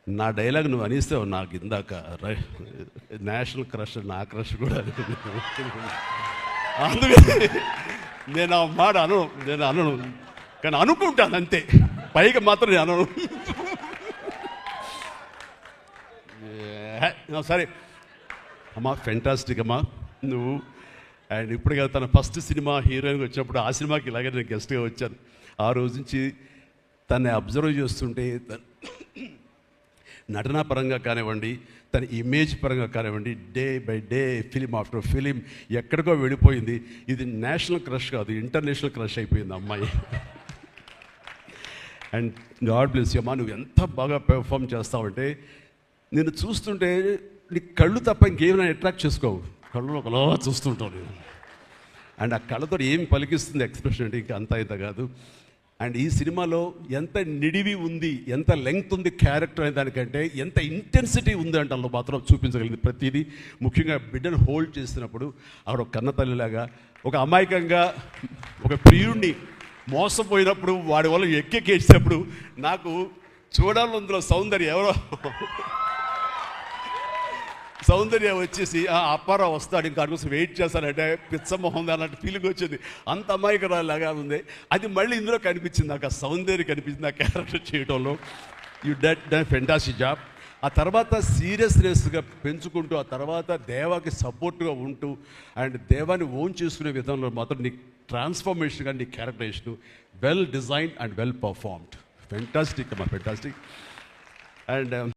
నా డైలాగ్ నువ్వు అనిస్తావు నాకు ఇందాక నేషనల్ క్రష్ నా క్రష్ కూడా అందుకని నేను ఆ మాట అనను కానీ అనుకుంటాను అంతే, పైకి మాత్రం నేను అనను. సరే అమ్మా, ఫెంటాస్టిక్ అమ్మా నువ్వు. అండ్ ఇప్పుడు కదా తన ఫస్ట్ సినిమా హీరోయిన్గా వచ్చినప్పుడు ఆ సినిమాకి ఇలాగే నేను గెస్ట్గా వచ్చాను. ఆ రోజు నుంచి తనని అబ్జర్వ్ చేస్తుంటే నటనా పరంగా కానివ్వండి, తన ఇమేజ్ పరంగా కానివ్వండి, day by day film after film ఎక్కడికో వెళ్ళిపోయింది. ఇది నేషనల్ క్రష్ కాదు, ఇంటర్నేషనల్ క్రష్ అయిపోయింది అమ్మాయి. అండ్ గాడ్ బ్లెస్ యూ అమ్మా, నువ్వు ఎంత బాగా పెర్ఫామ్ చేస్తావంటే నేను చూస్తుంటే నీ కళ్ళు తప్ప ఇంకేమైనా అట్రాక్ట్ చేసుకోవు, కళ్ళు ఒకలా చూస్తుంటావు నేను. అండ్ ఆ కళ్ళతో ఏం పలికిస్తుంది ఎక్స్ప్రెషన్ అంటే ఇంకా అంత ఇంత కాదు. అండ్ ఈ సినిమాలో ఎంత నిడివి ఉంది, ఎంత లెంగ్త్ ఉంది క్యారెక్టర్ అనే దానికంటే ఎంత ఇంటెన్సిటీ ఉంది అంటే అందులో మాత్రం చూపించగలిగింది ప్రతిదీ. ముఖ్యంగా బిడ్డను హోల్డ్ చేసినప్పుడు అక్కడ ఒక కన్నతల్లిలాగా, ఒక అమాయకంగా ఒక ప్రియుడిని మోసపోయినప్పుడు వాడి వల్ల ఎక్కేసినప్పుడు నాకు చూడాలని అందులో సౌందర్య వచ్చేసి అప్పారావు వస్తాడు ఇంకా కోసం వెయిట్ చేస్తానంటే పిచ్చమొహం అన్నట్టు ఫీలింగ్ వచ్చింది. అంత అమాయకురాలాగా ఉంది. అది మళ్ళీ ఇందులో కనిపించింది నాకు, ఆ సౌందర్య కనిపించింది ఆ క్యారెక్టర్ చేయడంలో. You done fantastic job. ఆ తర్వాత సీరియస్నెస్గా పెంచుకుంటూ, ఆ తర్వాత దేవాకి సపోర్ట్గా ఉంటూ అండ్ దేవాన్ని ఓన్ చేసుకునే విధంలో మాత్రం నీ ట్రాన్స్ఫర్మేషన్ కానీ నీ characterisation well designed and well performed. Fantastic అమ్మా, ఫెంటాస్టిక్. అండ్